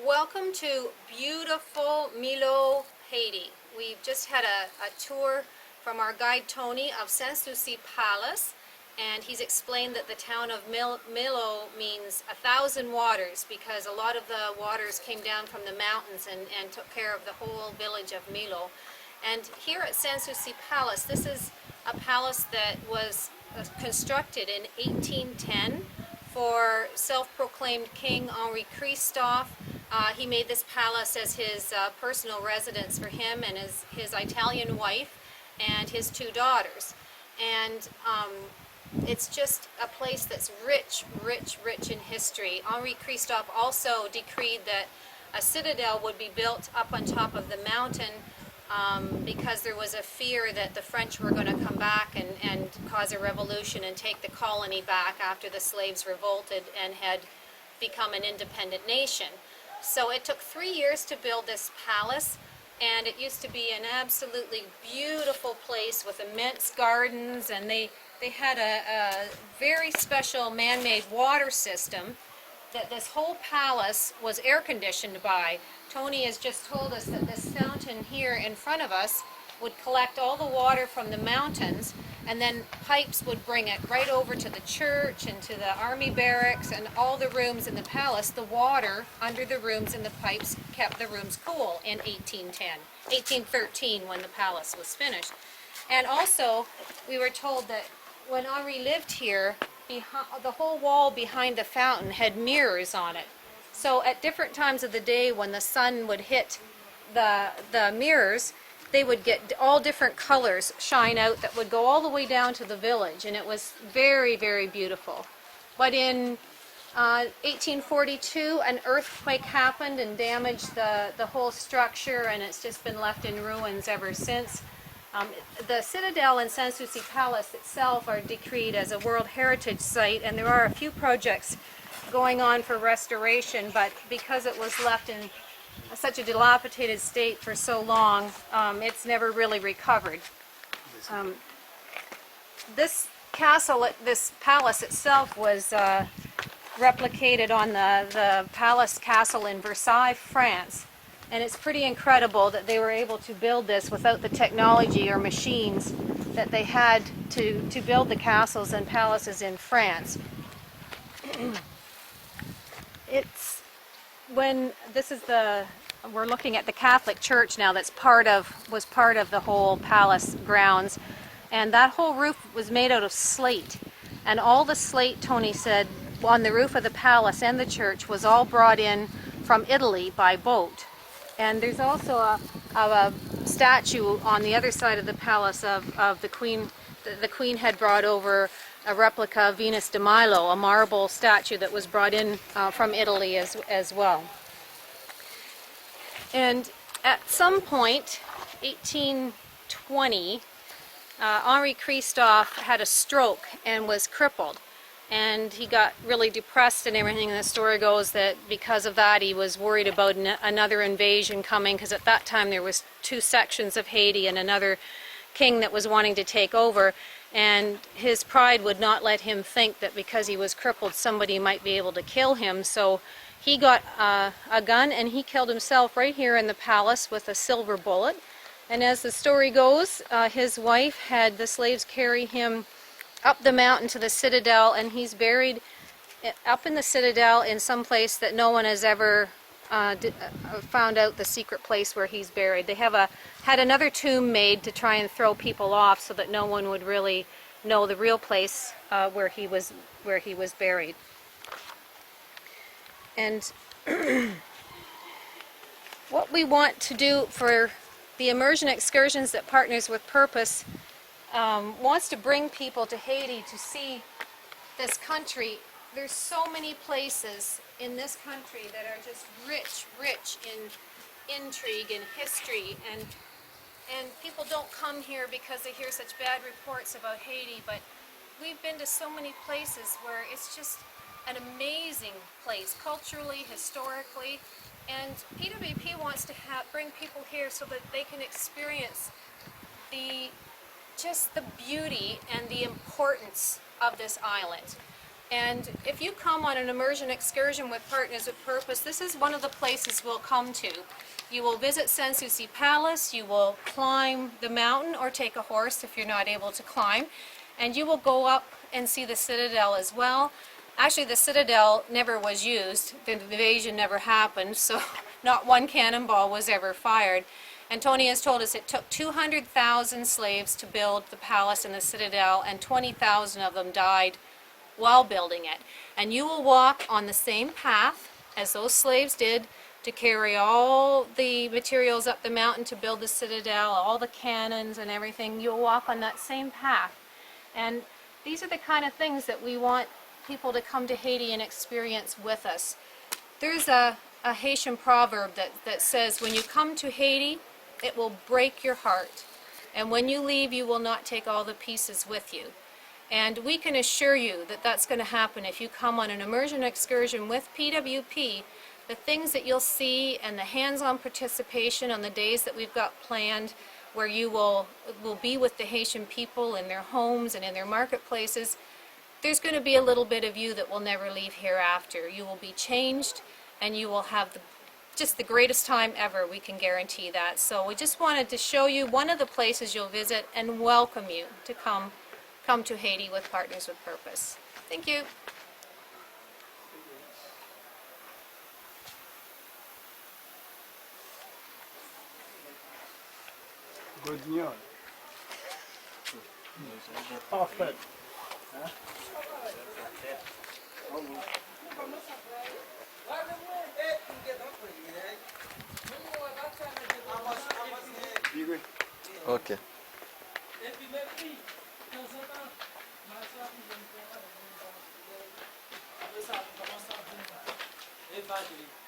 Welcome to beautiful Milot, Haiti. We've just had a tour from our guide Tony of Sans-Souci Palace, and he's explained that the town of Milot means 1,000 waters because a lot of the waters came down from the mountains and took care of the whole village of Milot. And here at Sans-Souci Palace, this is a palace that was constructed in 1810 for self-proclaimed King Henri Christophe. He made this palace as his personal residence for him and his Italian wife and his two daughters. And it's just a place that's rich, rich, rich in history. Henri Christophe also decreed that a citadel would be built up on top of the mountain because there was a fear that the French were going to come back and cause a revolution and take the colony back after the slaves revolted and had become an independent nation. So it took 3 years to build this palace, and it used to be an absolutely beautiful place with immense gardens, and they had a very special man-made water system that this whole palace was air-conditioned by. Tony has just told us that this fountain here in front of us would collect all the water from the mountains, and then pipes would bring it right over to the church and to the army barracks and all the rooms in the palace. The water under the rooms and the pipes kept the rooms cool in 1813 when the palace was finished. And also, we were told that when Henri lived here, the whole wall behind the fountain had mirrors on it. So at different times of the day when the sun would hit the mirrors, they would get all different colors shine out that would go all the way down to the village, and it was very, very beautiful. But in 1842, an earthquake happened and damaged the whole structure, and it's just been left in ruins ever since. The Citadel and Sans-Souci Palace itself are decreed as a World Heritage Site, and there are a few projects going on for restoration, but because it was left in such a dilapidated state for so long, it's never really recovered. This castle, this palace itself was replicated on the palace castle in Versailles, France. And it's pretty incredible that they were able to build this without the technology or machines that they had to build the castles and palaces in France. We're looking at the Catholic Church now was part of the whole palace grounds. And that whole roof was made out of slate. And all the slate, Tony said, on the roof of the palace and the church was all brought in from Italy by boat. And there's also a statue on the other side of the palace of the Queen. The Queen had brought over a replica of Venus de Milo, a marble statue that was brought in from Italy as well. And at some point, 1820, Henri Christophe had a stroke and was crippled. And he got really depressed and everything, and the story goes that because of that he was worried about another invasion coming, because at that time there was two sections of Haiti and another king that was wanting to take over, and his pride would not let him think that because he was crippled somebody might be able to kill him. So he got a gun and he killed himself right here in the palace with a silver bullet. And as the story goes, his wife had the slaves carry him up the mountain to the Citadel, and he's buried up in the Citadel in some place that no one has ever found out the secret place where he's buried. They had another tomb made to try and throw people off so that no one would really know the real place where he was buried. And what we want to do for the immersion excursions that Partners with Purpose wants to bring people to Haiti to see this country. There's so many places in this country that are just rich, rich in intrigue and history, and people don't come here because they hear such bad reports about Haiti, but we've been to so many places where it's just an amazing place, culturally, historically, and PWP wants to bring people here so that they can experience just the beauty and the importance of this island. And if you come on an immersion excursion with Partners with Purpose, this is one of the places we'll come to. You will visit Sans-Souci Palace, you will climb the mountain or take a horse if you're not able to climb, and you will go up and see the Citadel as well. Actually, the Citadel never was used. The invasion never happened, so not one cannonball was ever fired. And Tony has told us it took 200,000 slaves to build the palace and the Citadel, and 20,000 of them died while building it. And you will walk on the same path as those slaves did to carry all the materials up the mountain to build the Citadel, all the cannons and everything. You'll walk on that same path. And these are the kind of things that we want people to come to Haiti and experience with us. There's a Haitian proverb that says, when you come to Haiti, it will break your heart. And when you leave, you will not take all the pieces with you. And we can assure you that that's going to happen if you come on an immersion excursion with PWP. The things that you'll see and the hands-on participation on the days that we've got planned, where you will be with the Haitian people in their homes and in their marketplaces, there's going to be a little bit of you that will never leave hereafter. You will be changed, and you will have just the greatest time ever. We can guarantee that. So we just wanted to show you one of the places you'll visit and welcome you to come to Haiti with Partners with Purpose. Thank you. Good news. Parfait. Ok. Evangélique.